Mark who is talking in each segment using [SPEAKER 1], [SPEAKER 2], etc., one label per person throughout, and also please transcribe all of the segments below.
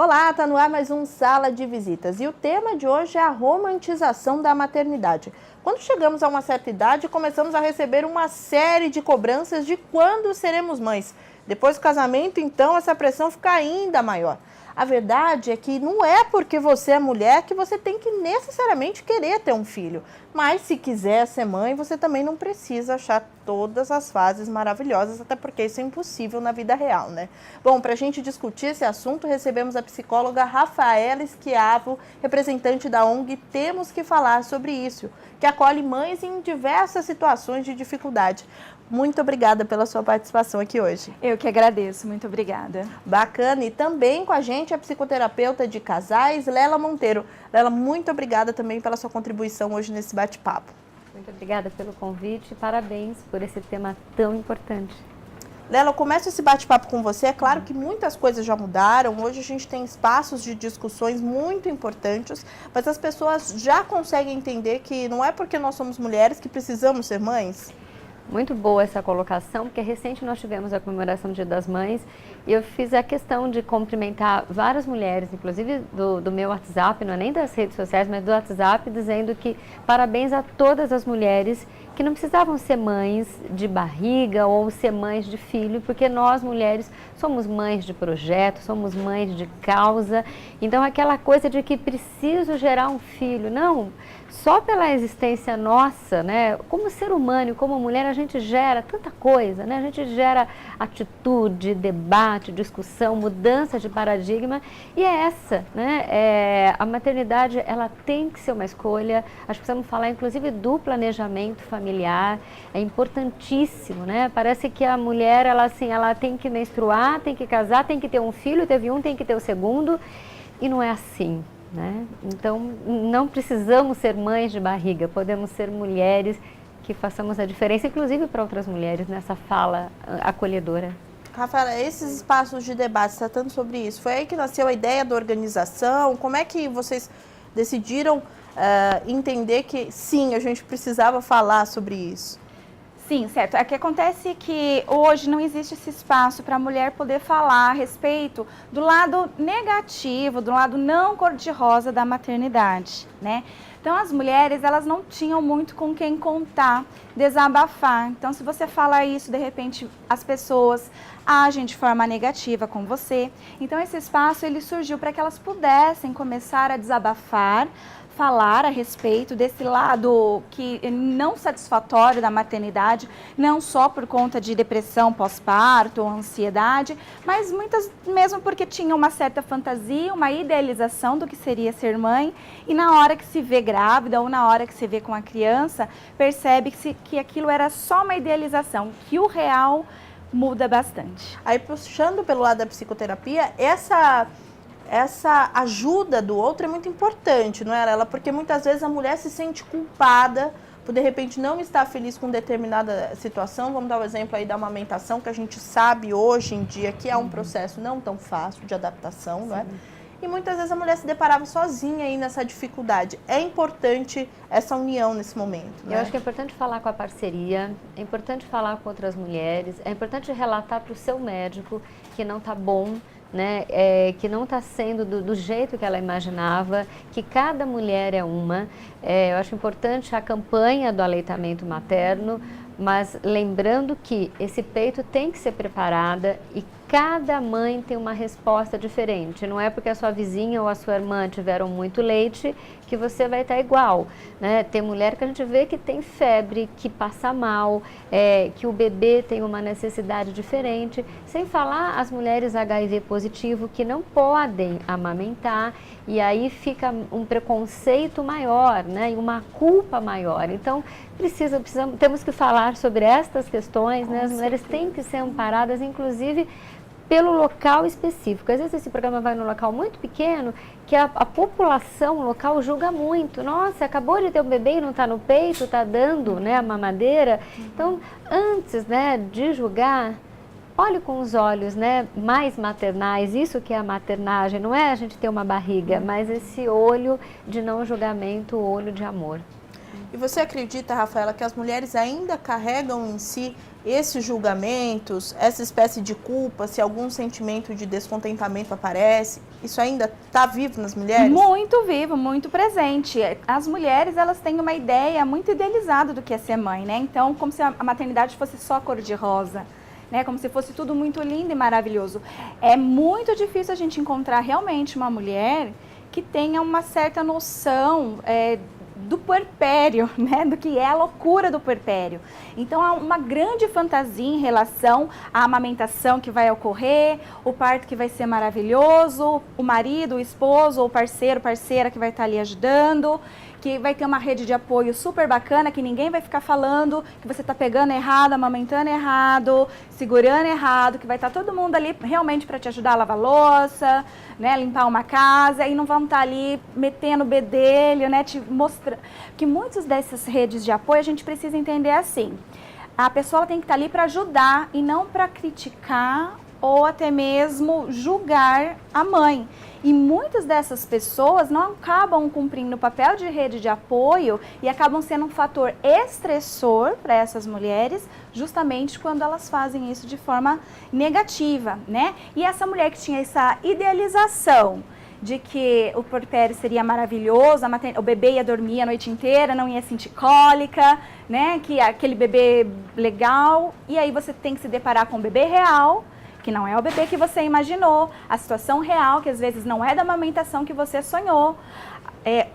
[SPEAKER 1] Olá, tá no ar mais um Sala de Visitas e o tema de hoje é a romantização da maternidade. Quando chegamos a uma certa idade, começamos a receber uma série de cobranças de quando seremos mães. Depois do casamento, então, essa pressão fica ainda maior. A verdade é que não é porque você é mulher que você tem que necessariamente querer ter um filho. Mas se quiser ser mãe, você também não precisa achar todas as fases maravilhosas, até porque isso é impossível na vida real, né? Bom, para a gente discutir esse assunto, recebemos a psicóloga Rafaela Schiavo, representante da ONG Temos que Falar sobre Isso, que acolhe mães em diversas situações de dificuldade. Muito obrigada pela sua participação aqui hoje.
[SPEAKER 2] Eu que agradeço, muito obrigada.
[SPEAKER 1] Bacana, e também com a gente a psicoterapeuta de casais, Lela Monteiro. Lela, muito obrigada também pela sua contribuição hoje nesse bate-papo.
[SPEAKER 3] Muito obrigada pelo convite e parabéns por esse tema tão importante.
[SPEAKER 1] Lela, eu começo esse bate-papo com você. É claro que muitas coisas já mudaram, hoje a gente tem espaços de discussões muito importantes, mas as pessoas já conseguem entender que não é porque nós somos mulheres que precisamos ser mães?
[SPEAKER 3] Muito boa essa colocação, porque recente nós tivemos a comemoração do Dia das Mães e eu fiz a questão de cumprimentar várias mulheres, inclusive do meu WhatsApp, não é nem das redes sociais, mas do WhatsApp, dizendo que parabéns a todas as mulheres que não precisavam ser mães de barriga ou ser mães de filho, porque nós mulheres somos mães de projeto, somos mães de causa. Então aquela coisa de que preciso gerar um filho, não, só pela existência nossa, né, como ser humano e como mulher a gente gera tanta coisa, né, a gente gera atitude, debate, discussão, mudança de paradigma, e é essa, né, a maternidade ela tem que ser uma escolha. Acho que precisamos falar inclusive do planejamento familiar, é importantíssimo, né, parece que a mulher ela tem que menstruar, tem que casar, tem que ter um filho, teve um, tem que ter o segundo, e não é assim. Né? Então, não precisamos ser mães de barriga, podemos ser mulheres que façamos a diferença, inclusive para outras mulheres, nessa fala acolhedora.
[SPEAKER 1] Rafaela, esses espaços de debate, tratando sobre isso, foi aí que nasceu a ideia da organização? Como é que vocês decidiram entender que sim, a gente precisava falar sobre isso?
[SPEAKER 2] Sim, certo. É que acontece que hoje não existe esse espaço para a mulher poder falar a respeito do lado negativo, do lado não cor-de-rosa da maternidade, né? Então, as mulheres, elas não tinham muito com quem contar, desabafar. Então, se você fala isso, de repente, as pessoas agem de forma negativa com você. Então, esse espaço, ele surgiu para que elas pudessem começar a desabafar, falar a respeito desse lado que não satisfatório da maternidade, não só por conta de depressão pós-parto ou ansiedade, mas muitas mesmo porque tinha uma certa fantasia, uma idealização do que seria ser mãe, e na hora que se vê grávida ou na hora que se vê com a criança, percebe-se que aquilo era só uma idealização, que o real muda bastante.
[SPEAKER 1] Aí, puxando pelo lado da psicoterapia, essa ajuda do outro é muito importante, não é, Lela? Porque muitas vezes a mulher se sente culpada por, de repente, não estar feliz com determinada situação. Vamos dar o exemplo aí da amamentação, que a gente sabe hoje em dia que é um processo não tão fácil de adaptação, não é? E muitas vezes a mulher se deparava sozinha aí nessa dificuldade. É importante essa união nesse momento, né?
[SPEAKER 3] Eu acho que é importante falar com a parceria, é importante falar com outras mulheres, é importante relatar para o seu médico que não está bom, né, que não está sendo do jeito que ela imaginava, que cada mulher é uma. Eu acho importante a campanha do aleitamento materno, mas lembrando que esse peito tem que ser preparada e cada mãe tem uma resposta diferente. Não é porque a sua vizinha ou a sua irmã tiveram muito leite que você vai estar igual, né? Tem mulher que a gente vê que tem febre, que passa mal, que o bebê tem uma necessidade diferente. Sem falar as mulheres HIV positivo que não podem amamentar e aí fica um preconceito maior, né? E uma culpa maior. Então, temos que falar sobre estas questões, né? As mulheres têm que ser amparadas, inclusive pelo local específico. Às vezes esse programa vai num local muito pequeno, que a população local julga muito. Nossa, acabou de ter um bebê e não está no peito, está dando, né, a mamadeira. Então, antes, né, de julgar, olhe com os olhos, né, mais maternais. Isso que é a maternagem, não é a gente ter uma barriga, mas esse olho de não julgamento, o olho de amor.
[SPEAKER 1] E você acredita, Rafaela, que as mulheres ainda carregam em si esses julgamentos, essa espécie de culpa, se algum sentimento de descontentamento aparece? Isso ainda está vivo nas mulheres?
[SPEAKER 2] Muito vivo, muito presente. As mulheres, elas têm uma ideia muito idealizada do que é ser mãe, né? Então, como se a maternidade fosse só cor-de-rosa, né? Como se fosse tudo muito lindo e maravilhoso. É muito difícil a gente encontrar realmente uma mulher que tenha uma certa noção do puerpério, né? Do que é a loucura do puerpério. Então, há uma grande fantasia em relação à amamentação que vai ocorrer, o parto que vai ser maravilhoso, o marido, o esposo, ou parceiro, parceira que vai estar ali ajudando, que vai ter uma rede de apoio super bacana, que ninguém vai ficar falando que você está pegando errado, amamentando errado, segurando errado, que vai estar todo mundo ali realmente para te ajudar a lavar louça, né, limpar uma casa, e não vão estar ali metendo o bedelho, né, te mostrando. Que muitas dessas redes de apoio a gente precisa entender assim, a pessoa tem que estar ali para ajudar e não para criticar ou até mesmo julgar a mãe. E muitas dessas pessoas não acabam cumprindo o papel de rede de apoio e acabam sendo um fator estressor para essas mulheres, justamente quando elas fazem isso de forma negativa, né? E essa mulher que tinha essa idealização de que o puerpério seria maravilhoso, o bebê ia dormir a noite inteira, não ia sentir cólica, né? Que aquele bebê legal, e aí você tem que se deparar com um bebê real, que não é o bebê que você imaginou, a situação real, que às vezes não é da amamentação que você sonhou,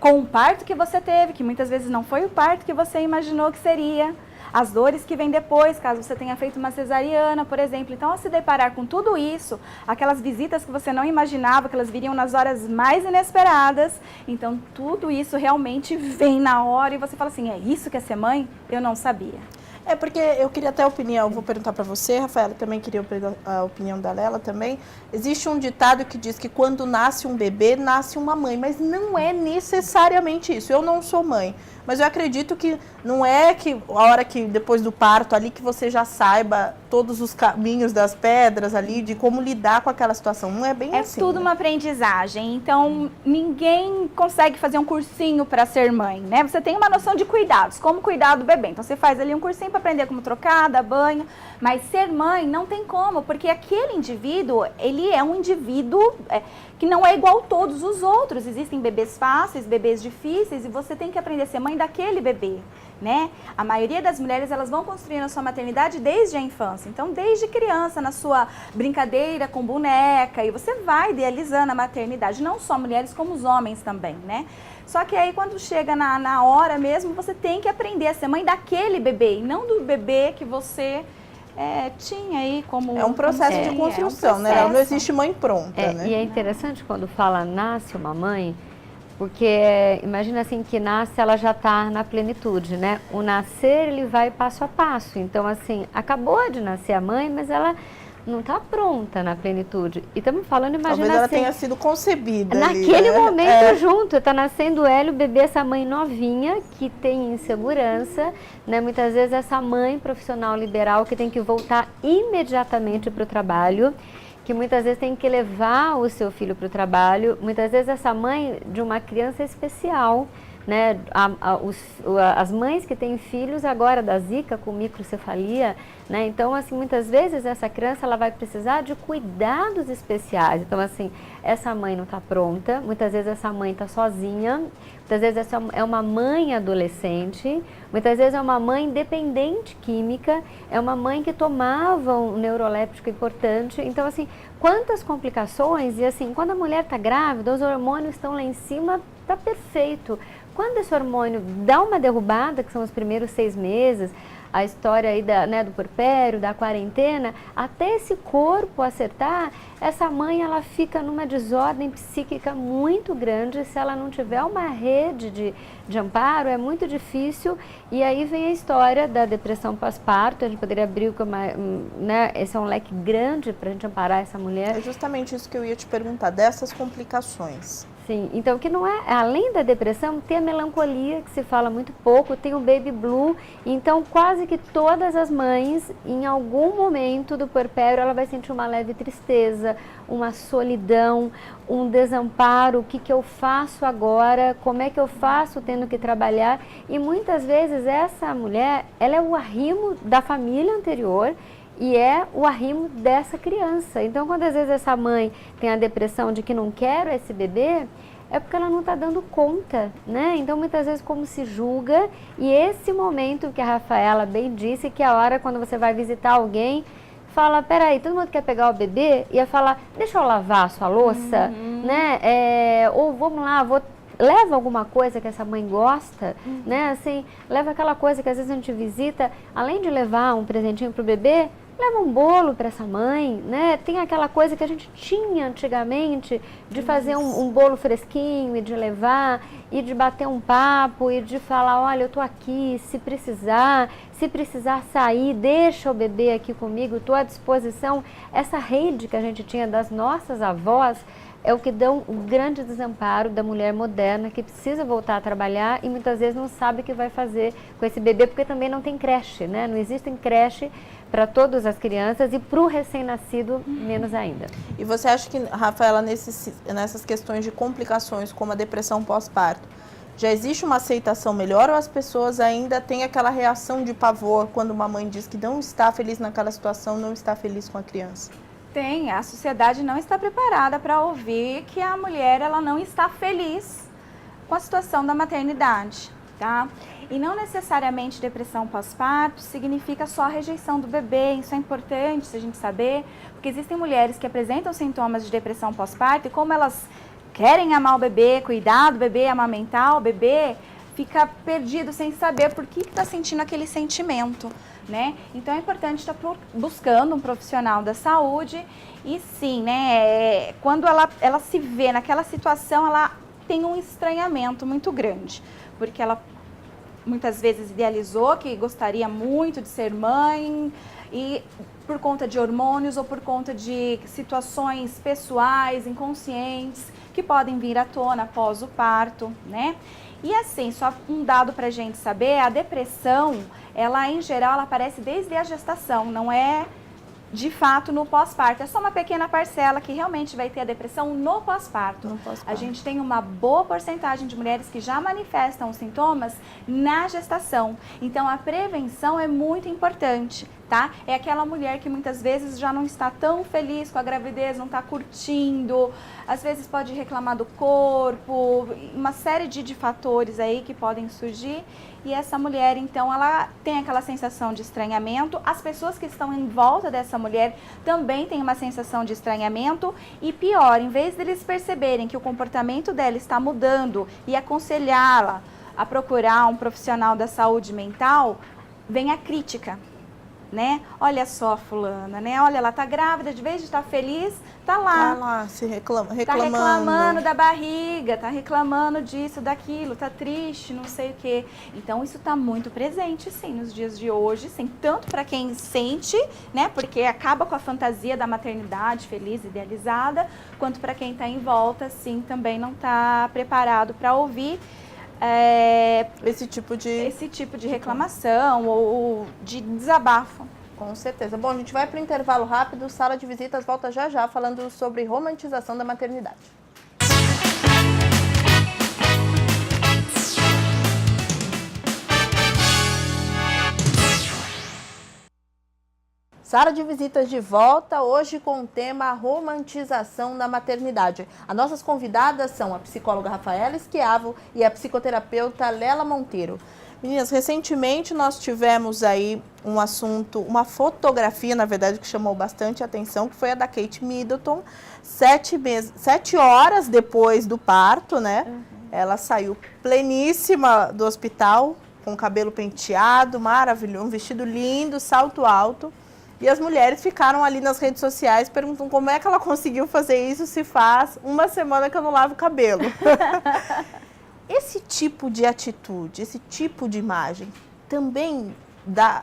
[SPEAKER 2] com o parto que você teve, que muitas vezes não foi o parto que você imaginou que seria, as dores que vêm depois, caso você tenha feito uma cesariana, por exemplo. Então, ao se deparar com tudo isso, aquelas visitas que você não imaginava, que elas viriam nas horas mais inesperadas, então tudo isso realmente vem na hora e você fala assim, é isso que é ser mãe? Eu não sabia.
[SPEAKER 1] Porque eu queria até a opinião, vou perguntar para você, Rafaela, também queria a opinião da Lela também. Existe um ditado que diz que quando nasce um bebê, nasce uma mãe, mas não é necessariamente isso. Eu não sou mãe, mas eu acredito que não é que a hora que depois do parto ali que você já saiba todos os caminhos das pedras ali, de como lidar com aquela situação. Não é bem assim.
[SPEAKER 2] É tudo uma aprendizagem, então ninguém consegue fazer um cursinho para ser mãe, né? Você tem uma noção de cuidados, como cuidar do bebê. Então você faz ali um cursinho para aprender como trocar, dar banho, mas ser mãe não tem como, porque aquele indivíduo, ele é um indivíduo que não é igual a todos os outros. Existem bebês fáceis, bebês difíceis, e você tem que aprender a ser mãe daquele bebê, né? A maioria das mulheres, elas vão construindo a sua maternidade desde a infância. Então, desde criança, na sua brincadeira com boneca, e você vai idealizando a maternidade, não só mulheres, como os homens também, né? Só que aí, quando chega na hora mesmo, você tem que aprender a ser mãe daquele bebê, e não do bebê que você tinha aí como...
[SPEAKER 1] É um processo de construção, né? Não existe mãe pronta, né?
[SPEAKER 3] E é interessante quando fala nasce uma mãe, porque imagina assim que nasce, ela já está na plenitude, né? O nascer, ele vai passo a passo. Então, assim, acabou de nascer a mãe, mas ela não está pronta na plenitude. E estamos falando, imagina
[SPEAKER 1] talvez ela
[SPEAKER 3] assim,
[SPEAKER 1] tenha sido concebida
[SPEAKER 3] naquele
[SPEAKER 1] ali,
[SPEAKER 3] momento junto, está nascendo o Hélio, o bebê, essa mãe novinha, que tem insegurança, né? Muitas vezes essa mãe profissional liberal que tem que voltar imediatamente para o trabalho, que muitas vezes tem que levar o seu filho para o trabalho, muitas vezes essa mãe de uma criança especial, né? As mães que têm filhos agora da Zika com microcefalia, né? Então, assim, muitas vezes essa criança ela vai precisar de cuidados especiais. Então, assim, essa mãe não está pronta, muitas vezes essa mãe está sozinha, muitas vezes essa é uma mãe adolescente, muitas vezes é uma mãe dependente química, é uma mãe que tomava um neuroléptico importante. Então, assim, quantas complicações, e assim, quando a mulher está grávida, os hormônios estão lá em cima, está perfeito. Quando esse hormônio dá uma derrubada, que são os primeiros 6 meses, a história aí do puerpério, da quarentena, até esse corpo acertar, essa mãe ela fica numa desordem psíquica muito grande. Se ela não tiver uma rede de amparo, é muito difícil. E aí vem a história da depressão pós-parto. A gente poderia abrir, né, esse é um leque grande para a gente amparar essa mulher.
[SPEAKER 1] É justamente isso que eu ia te perguntar, dessas complicações.
[SPEAKER 3] Sim, então que não é, além da depressão, tem a melancolia, que se fala muito pouco, tem o baby blue, então quase que todas as mães, em algum momento do puerpério, ela vai sentir uma leve tristeza, uma solidão, um desamparo, o que que eu faço agora, como é que eu faço tendo que trabalhar, e muitas vezes essa mulher, ela é o arrimo da família anterior, e é o arrimo dessa criança. Então, quando às vezes essa mãe tem a depressão de que não quero esse bebê, é porque ela não está dando conta, né? Então, muitas vezes, como se julga, e esse momento que a Rafaela bem disse, que é a hora quando você vai visitar alguém, fala, peraí, todo mundo quer pegar o bebê, e ia falar, deixa eu lavar a sua louça, né? Ou vamos lá, leva alguma coisa que essa mãe gosta, né? Assim, leva aquela coisa que às vezes a gente visita, além de levar um presentinho pro bebê, leva um bolo para essa mãe, né? Tem aquela coisa que a gente tinha antigamente de fazer um bolo fresquinho e de levar e de bater um papo e de falar, olha, eu tô aqui, se precisar sair, deixa o bebê aqui comigo, tô à disposição. Essa rede que a gente tinha das nossas avós é o que dá um grande desamparo da mulher moderna que precisa voltar a trabalhar e muitas vezes não sabe o que vai fazer com esse bebê, porque também não tem creche, né? Não existe creche para todas as crianças e para o recém-nascido menos ainda.
[SPEAKER 1] E você acha que, Rafaela, nessas questões de complicações como a depressão pós-parto, já existe uma aceitação melhor ou as pessoas ainda têm aquela reação de pavor quando uma mãe diz que não está feliz naquela situação, não está feliz com a criança?
[SPEAKER 2] Tem, a sociedade não está preparada para ouvir que a mulher ela não está feliz com a situação da maternidade, tá? E não necessariamente depressão pós-parto significa só a rejeição do bebê, isso é importante a gente saber, porque existem mulheres que apresentam sintomas de depressão pós-parto e como elas querem amar o bebê, cuidar do bebê, amamentar o bebê, fica perdido sem saber por que está sentindo aquele sentimento, né? Então é importante estar buscando um profissional da saúde e sim, né, quando ela se vê naquela situação, ela tem um estranhamento muito grande, porque ela muitas vezes idealizou que gostaria muito de ser mãe e por conta de hormônios ou por conta de situações pessoais, inconscientes, que podem vir à tona após o parto, né? E assim, só um dado pra gente saber, a depressão, ela em geral, ela aparece desde a gestação, não é de fato no pós-parto, é só uma pequena parcela que realmente vai ter a depressão no pós-parto. A gente tem uma boa porcentagem de mulheres que já manifestam os sintomas na gestação, então a prevenção é muito importante, tá? É aquela mulher que muitas vezes já não está tão feliz com a gravidez, não está curtindo, às vezes pode reclamar do corpo, uma série de fatores aí que podem surgir. E essa mulher, então, ela tem aquela sensação de estranhamento. As pessoas que estão em volta dessa mulher também têm uma sensação de estranhamento. E pior, em vez deles perceberem que o comportamento dela está mudando e aconselhá-la a procurar um profissional da saúde mental, vem a crítica, né? Olha só fulana, né? Olha, ela tá grávida, de vez de estar feliz, tá lá
[SPEAKER 1] se reclamando.
[SPEAKER 2] Tá reclamando da barriga, tá reclamando disso, daquilo, tá triste, não sei o quê. Então isso tá muito presente, sim, nos dias de hoje, sim, tanto para quem sente, né? Porque acaba com a fantasia da maternidade feliz, idealizada, quanto para quem tá em volta, sim, também não tá preparado para ouvir esse tipo de reclamação ou de desabafo.
[SPEAKER 1] Com certeza. Bom, a gente vai para o intervalo rápido, Sala de Visitas volta já já falando sobre romantização da maternidade. Sala de Visitas de volta, hoje com o tema romantização da maternidade. As nossas convidadas são a psicóloga Rafaela Schiavo e a psicoterapeuta Lela Monteiro. Meninas, recentemente nós tivemos aí um assunto, uma fotografia, na verdade, que chamou bastante atenção, que foi a da Kate Middleton, 7 horas depois do parto, né? Ela saiu pleníssima do hospital, com o cabelo penteado, maravilhoso, um vestido lindo, salto alto. E as mulheres ficaram ali nas redes sociais perguntando como é que ela conseguiu fazer isso se faz uma semana que eu não lavo o cabelo. Esse tipo de atitude, esse tipo de imagem, também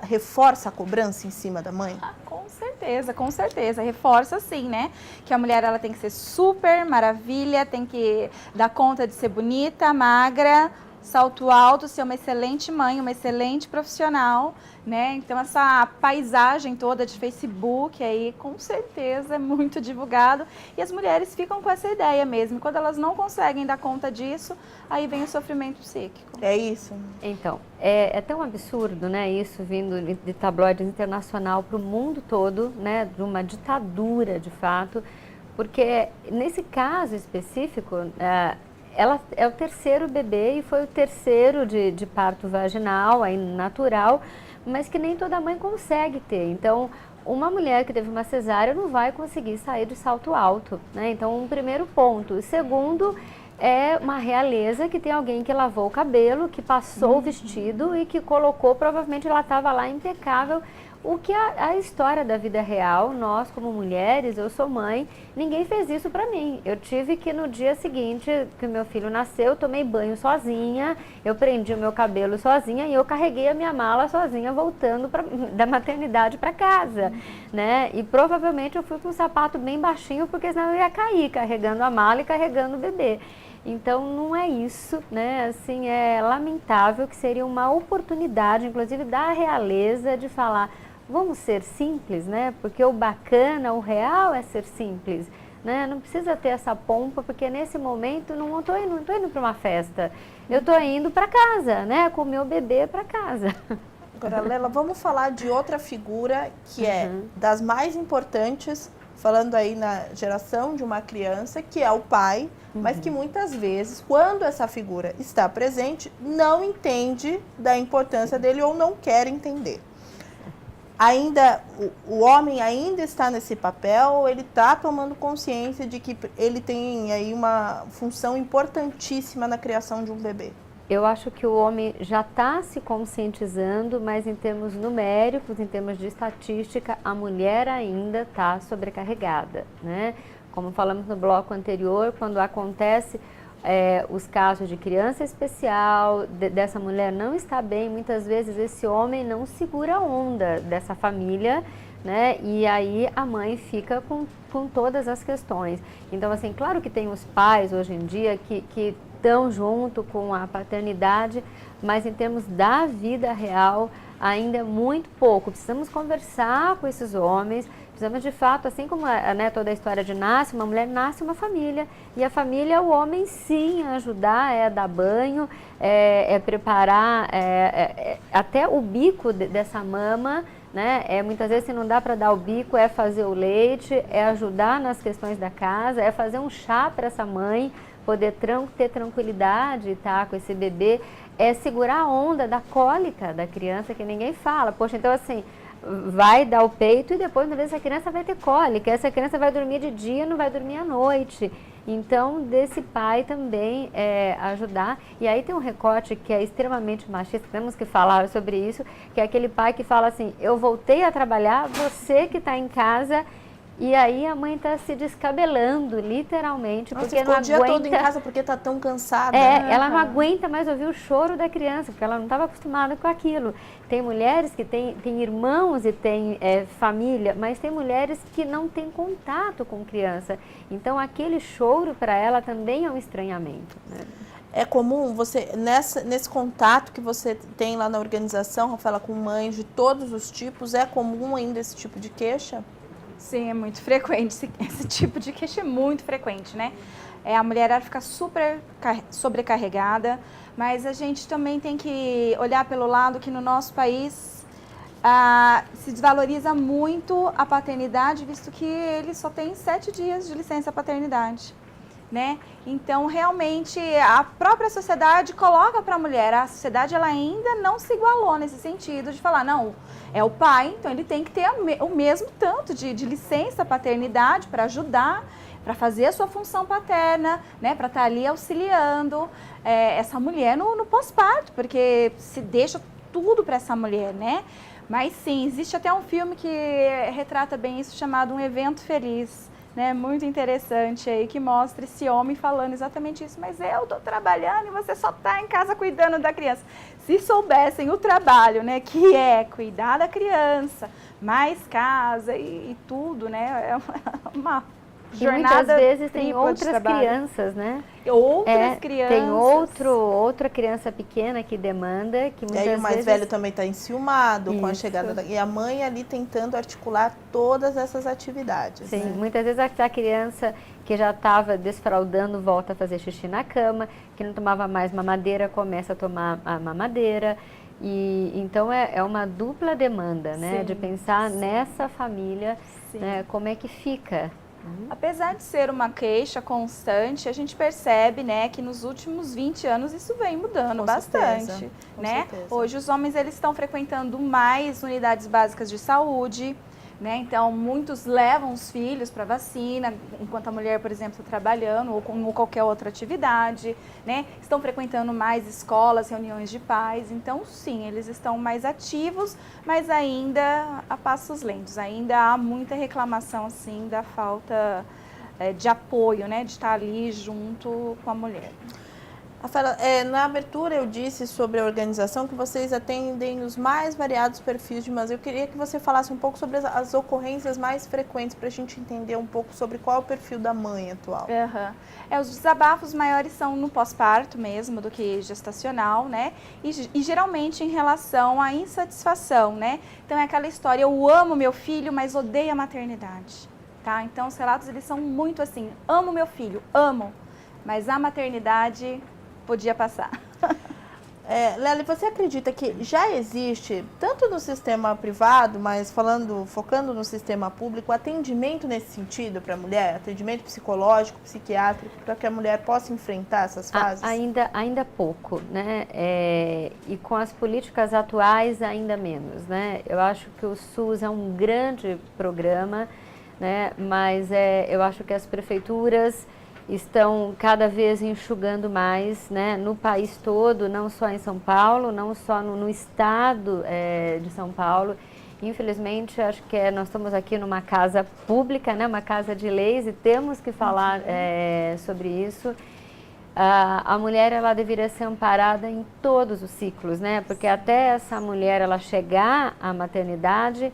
[SPEAKER 1] reforça a cobrança em cima da mãe?
[SPEAKER 2] Com certeza, reforça sim, né? Que a mulher ela tem que ser super maravilha, tem que dar conta de ser bonita, magra, salto alto, ser uma excelente mãe, uma excelente profissional, né? Então essa paisagem toda de Facebook aí, com certeza é muito divulgado e as mulheres ficam com essa ideia mesmo. Quando elas não conseguem dar conta disso, aí vem o sofrimento psíquico.
[SPEAKER 1] É isso?
[SPEAKER 3] Então, é tão absurdo, né, isso vindo de tabloides internacional para o mundo todo, né, de uma ditadura de fato, porque nesse caso específico, ela é o terceiro bebê e foi o terceiro de parto vaginal, aí natural, mas que nem toda mãe consegue ter. Então, uma mulher que teve uma cesárea não vai conseguir sair de salto alto, né? Então, um primeiro ponto. O segundo é uma realeza que tem alguém que lavou o cabelo, que passou o vestido e que colocou, provavelmente ela estava lá impecável. O que a história da vida real, nós como mulheres, eu sou mãe, ninguém fez isso pra mim. Eu tive que no dia seguinte que o meu filho nasceu, eu tomei banho sozinha, eu prendi o meu cabelo sozinha e eu carreguei a minha mala sozinha voltando da maternidade para casa, né? E provavelmente eu fui com um sapato bem baixinho porque senão eu ia cair carregando a mala e carregando o bebê. Então não é isso, né? Assim, é lamentável que seria uma oportunidade, inclusive da realeza, de falar vamos ser simples, né? Porque o bacana, o real é ser simples, né? Não precisa ter essa pompa, porque nesse momento não estou indo para uma festa, eu estou indo para casa, né? Com o meu bebê para casa.
[SPEAKER 1] Agora, Lela, vamos falar de outra figura que é das mais importantes, falando aí na geração de uma criança, que é o pai, mas que muitas vezes, quando essa figura está presente, não entende da importância dele ou não quer entender. Ainda o homem ainda está nesse papel, ou ele está tomando consciência de que ele tem aí uma função importantíssima na criação de um bebê?
[SPEAKER 3] Eu acho que o homem já está se conscientizando, mas em termos numéricos, em termos de estatística, a mulher ainda está sobrecarregada, né? Como falamos no bloco anterior, quando acontece os casos de criança especial, dessa mulher não está bem, muitas vezes esse homem não segura a onda dessa família, né? E aí a mãe fica com todas as questões. Então, assim, claro que tem os pais hoje em dia que estão junto com a paternidade, mas em termos da vida real, ainda é muito pouco. Precisamos conversar com esses homens, precisamos de fato, assim como né, toda a história de nasce, uma mulher nasce uma família, e a família é o homem sim a ajudar, é dar banho, é preparar até o bico dessa mama, né? Muitas vezes se não dá para dar o bico, é fazer o leite, é ajudar nas questões da casa, é fazer um chá para essa mãe, poder ter tranquilidade, tá, com esse bebê, é segurar a onda da cólica da criança, que ninguém fala. Poxa, então assim, vai dar o peito e depois, uma vez, essa criança vai ter cólica, essa criança vai dormir de dia, não vai dormir à noite. Então, desse pai também ajudar. E aí tem um recorte que é extremamente machista, temos que falar sobre isso, que é aquele pai que fala assim, eu voltei a trabalhar, você que está em casa. E aí a mãe está se descabelando, literalmente,
[SPEAKER 1] Nossa,
[SPEAKER 3] porque
[SPEAKER 1] não
[SPEAKER 3] aguenta...
[SPEAKER 1] o dia todo em casa porque está tão cansada.
[SPEAKER 3] Ela não aguenta mais ouvir o choro da criança, porque ela não estava acostumada com aquilo. Tem mulheres que têm irmãos e têm família, mas tem mulheres que não têm contato com criança. Então aquele choro para ela também é um estranhamento, né?
[SPEAKER 1] É comum você, nesse contato que você tem lá na organização, Rafaela, com mães de todos os tipos, é comum ainda esse tipo de queixa?
[SPEAKER 2] Sim, é muito frequente, esse tipo de queixa é muito frequente, né? A mulher ela fica super sobrecarregada, mas a gente também tem que olhar pelo lado que no nosso país se desvaloriza muito a paternidade, visto que ele só tem 7 dias de licença paternidade, né? Então, realmente, a própria sociedade coloca para a mulher, a sociedade ela ainda não se igualou nesse sentido de falar, não, é o pai, então ele tem que ter o mesmo tanto de licença paternidade para ajudar, para fazer a sua função paterna, né, para estar ali auxiliando essa mulher no pós-parto, porque se deixa tudo para essa mulher, né? Mas sim, existe até um filme que retrata bem isso, chamado Um Evento Feliz, né, muito interessante aí, que mostra esse homem falando exatamente isso, mas eu tô trabalhando e você só tá em casa cuidando da criança. se soubessem o trabalho, né, que é cuidar da criança, mais casa e tudo, né, é uma jornada
[SPEAKER 3] muitas vezes tem
[SPEAKER 2] tripla de
[SPEAKER 3] outras
[SPEAKER 2] trabalho.
[SPEAKER 3] crianças, né?
[SPEAKER 2] Outras crianças.
[SPEAKER 3] Tem outra criança pequena que demanda, que
[SPEAKER 1] E
[SPEAKER 3] muitas
[SPEAKER 1] aí o mais
[SPEAKER 3] vezes...
[SPEAKER 1] velho também está enciumado com a
[SPEAKER 3] Isso.
[SPEAKER 1] chegada e a mãe ali tentando articular todas essas atividades.
[SPEAKER 3] Sim,
[SPEAKER 1] né?
[SPEAKER 3] muitas vezes a criança que já estava desfraldando volta a fazer xixi na cama, que não tomava mais mamadeira, começa a tomar a mamadeira. E então é uma dupla demanda, né?
[SPEAKER 2] Sim,
[SPEAKER 3] de pensar
[SPEAKER 2] sim.
[SPEAKER 3] nessa família,
[SPEAKER 2] Sim.
[SPEAKER 3] né, como é que fica.
[SPEAKER 2] Apesar de ser uma queixa constante, a gente percebe, né, que nos últimos 20 anos isso vem mudando
[SPEAKER 1] Com
[SPEAKER 2] bastante,
[SPEAKER 1] certeza, com
[SPEAKER 2] né?
[SPEAKER 1] certeza.
[SPEAKER 2] Hoje os homens eles estão frequentando mais unidades básicas de saúde, né? Então muitos levam os filhos para vacina, enquanto a mulher, por exemplo, está trabalhando ou com qualquer outra atividade, né? Estão frequentando mais escolas, reuniões de pais. Então sim, eles estão mais ativos, mas ainda a passos lentos. Ainda há muita reclamação assim da falta de apoio, né? De estar ali junto com a mulher.
[SPEAKER 1] Rafaela, na abertura eu disse sobre a organização que vocês atendem os mais variados perfis de mães. Eu queria que você falasse um pouco sobre as ocorrências mais frequentes para a gente entender um pouco sobre qual é o perfil da mãe atual.
[SPEAKER 2] Os desabafos maiores são no pós-parto mesmo do que gestacional, né? E geralmente em relação à insatisfação, né? Então é aquela história, eu amo meu filho, mas odeio a maternidade, tá? Então os relatos eles são muito assim, amo meu filho, amo, mas a maternidade podia passar.
[SPEAKER 1] Lely, você acredita que já existe, tanto no sistema privado, mas focando no sistema público, atendimento nesse sentido para a mulher? Atendimento psicológico, psiquiátrico, para que a mulher possa enfrentar essas fases?
[SPEAKER 3] Ainda pouco, né? E com as políticas atuais, ainda menos, né? Eu acho que o SUS é um grande programa, né? Mas eu acho que as prefeituras estão cada vez enxugando mais, né, no país todo, não só em São Paulo, não só no estado de São Paulo. Infelizmente, acho que nós estamos aqui numa casa pública, né, uma casa de leis, e temos que falar sobre isso. A mulher ela deveria ser amparada em todos os ciclos, né, porque até essa mulher ela chegar à maternidade,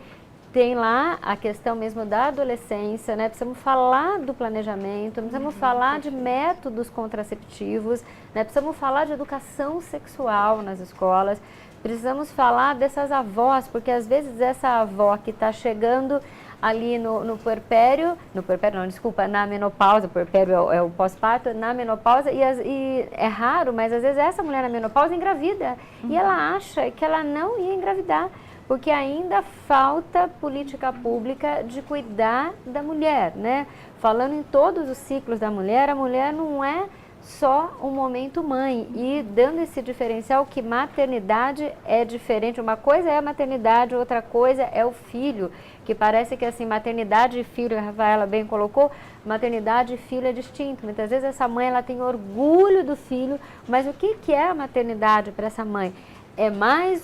[SPEAKER 3] tem lá a questão mesmo da adolescência, né? Precisamos falar do planejamento, precisamos falar de métodos contraceptivos, né? Precisamos falar de educação sexual nas escolas, precisamos falar dessas avós, porque às vezes essa avó que está chegando ali na menopausa, o puerpério é o pós-parto, na menopausa, e é raro, mas às vezes essa mulher na menopausa engravida, e ela acha que ela não ia engravidar, porque ainda falta política pública de cuidar da mulher, né? Falando em todos os ciclos da mulher, a mulher não é só um momento mãe, e dando esse diferencial que maternidade é diferente. Uma coisa é a maternidade, outra coisa é o filho, que parece que assim, maternidade e filho, a Rafaela bem colocou, maternidade e filho é distinto. Muitas vezes essa mãe ela tem orgulho do filho, mas o que é a maternidade para essa mãe? É mais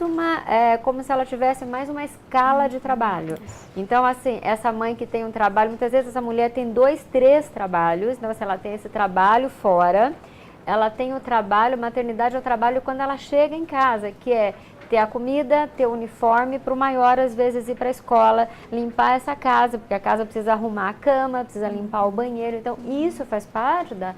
[SPEAKER 3] como se ela tivesse mais uma escala de trabalho. Então, assim, essa mãe que tem um trabalho, muitas vezes essa mulher tem 2, 3 trabalhos, então, se ela tem esse trabalho fora, ela tem o trabalho, maternidade é o trabalho quando ela chega em casa, que é ter a comida, ter o uniforme, para o maior, às vezes, ir para a escola, limpar essa casa, porque a casa precisa arrumar a cama, precisa limpar o banheiro. Então, isso faz parte da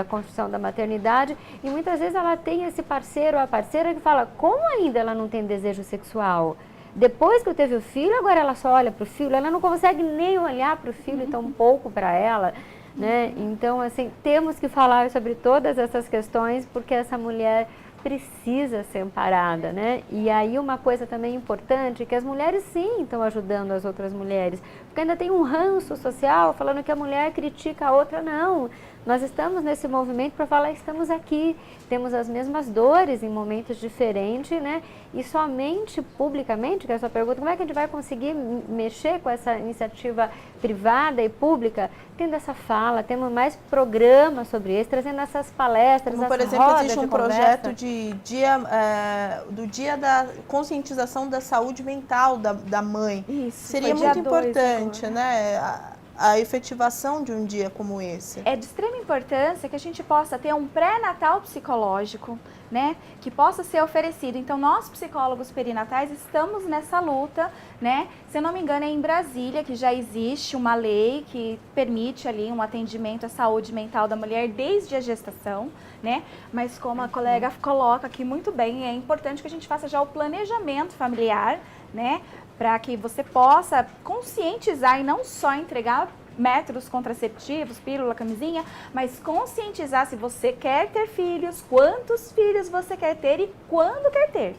[SPEAKER 3] construção da maternidade, e muitas vezes ela tem esse parceiro ou a parceira que fala, como ainda ela não tem desejo sexual? Depois que eu teve o filho, agora ela só olha para o filho, ela não consegue nem olhar para o filho, tão pouco para ela, né? Então, assim, temos que falar sobre todas essas questões, porque essa mulher precisa ser amparada, né? E aí uma coisa também importante, que as mulheres sim estão ajudando as outras mulheres, porque ainda tem um ranço social falando que a mulher critica a outra, não. Nós estamos nesse movimento para falar, estamos aqui, temos as mesmas dores em momentos diferentes, né? E somente publicamente, que é a sua pergunta, como é que a gente vai conseguir mexer com essa iniciativa privada e pública? Tendo essa fala, tendo mais programas sobre isso, trazendo essas palestras,
[SPEAKER 1] como, por
[SPEAKER 3] essas
[SPEAKER 1] exemplo,
[SPEAKER 3] rodas
[SPEAKER 1] existe um
[SPEAKER 3] de
[SPEAKER 1] projeto
[SPEAKER 3] conversa.
[SPEAKER 1] do dia da conscientização da saúde mental da mãe.
[SPEAKER 2] Isso,
[SPEAKER 1] seria
[SPEAKER 2] foi dia
[SPEAKER 1] muito
[SPEAKER 2] 2
[SPEAKER 1] importante,
[SPEAKER 2] agora.
[SPEAKER 1] né? a efetivação de um dia como esse?
[SPEAKER 2] É de extrema importância que a gente possa ter um pré-natal psicológico, né, que possa ser oferecido. Então, nós psicólogos perinatais estamos nessa luta, né? Se eu não me engano, é em Brasília que já existe uma lei que permite ali um atendimento à saúde mental da mulher desde a gestação, né? Mas como a colega coloca aqui muito bem, é importante que a gente faça já o planejamento familiar, né, para que você possa conscientizar e não só entregar métodos contraceptivos, pílula, camisinha, mas conscientizar se você quer ter filhos, quantos filhos você quer ter e quando quer ter,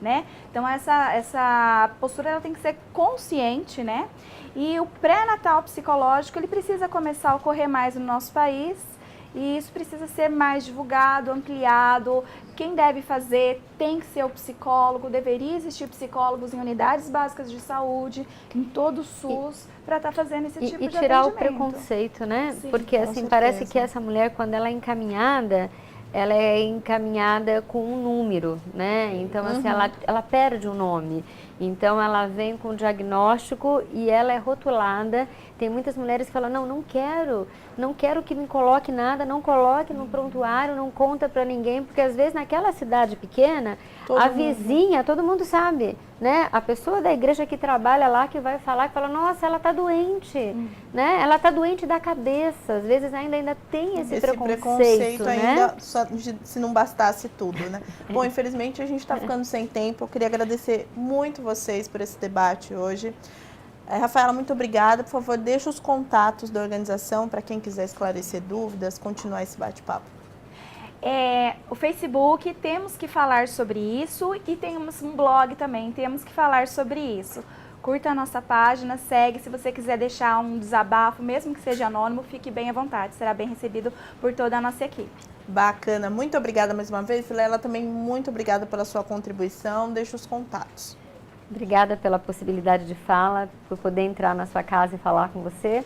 [SPEAKER 2] né? Então essa postura ela tem que ser consciente, né? E o pré-natal psicológico ele precisa começar a ocorrer mais no nosso país. E isso precisa ser mais divulgado, ampliado. Quem deve fazer tem que ser o psicólogo, deveria existir psicólogos em unidades básicas de saúde, em todo o SUS, para estar fazendo esse tipo de atendimento.
[SPEAKER 3] E tirar o preconceito, né?
[SPEAKER 2] Sim,
[SPEAKER 3] porque assim, parece que essa mulher, quando ela é encaminhada com um número, né? Então, assim, ela perde um nome. Então, ela vem com um diagnóstico e ela é rotulada. Tem muitas mulheres que falam, não quero que me coloque nada, não coloque no prontuário, não conta para ninguém, porque às vezes naquela cidade pequena, vizinha, todo mundo sabe, né? A pessoa da igreja que trabalha lá, que vai falar, que fala, nossa, ela está doente, né? Ela está doente da cabeça, às vezes ainda tem esse preconceito, né?
[SPEAKER 1] Ainda, se não bastasse tudo, né? Bom, infelizmente a gente está ficando sem tempo, eu queria agradecer muito vocês por esse debate hoje. Rafaela, muito obrigada. Por favor, deixa os contatos da organização para quem quiser esclarecer dúvidas, continuar esse bate-papo.
[SPEAKER 2] O Facebook, temos que falar sobre isso, e temos um blog também, temos que falar sobre isso. Curta a nossa página, segue. Se você quiser deixar um desabafo, mesmo que seja anônimo, fique bem à vontade. Será bem recebido por toda a nossa equipe.
[SPEAKER 1] Bacana. Muito obrigada mais uma vez. Vilela, também muito obrigada pela sua contribuição. Deixa os contatos.
[SPEAKER 3] Obrigada pela possibilidade de fala, por poder entrar na sua casa e falar com você.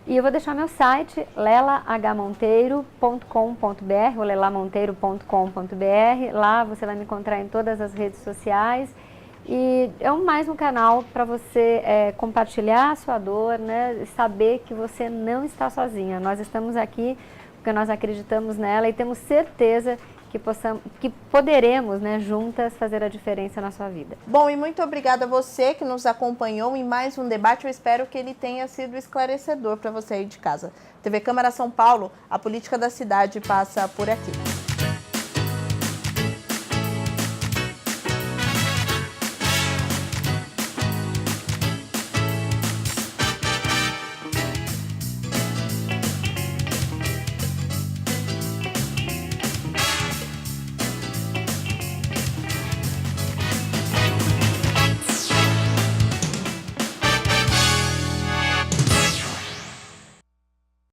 [SPEAKER 3] E eu vou deixar meu site, lelahmonteiro.com.br, ou lelamonteiro.com.br. Lá você vai me encontrar em todas as redes sociais. E é mais um canal para você compartilhar a sua dor, né? Saber que você não está sozinha. Nós estamos aqui porque nós acreditamos nela e temos certeza que poderemos, né, juntas fazer a diferença na sua vida.
[SPEAKER 1] Bom, e muito obrigada a você que nos acompanhou em mais um debate. Eu espero que ele tenha sido esclarecedor para você aí de casa. TV Câmara São Paulo, a política da cidade passa por aqui.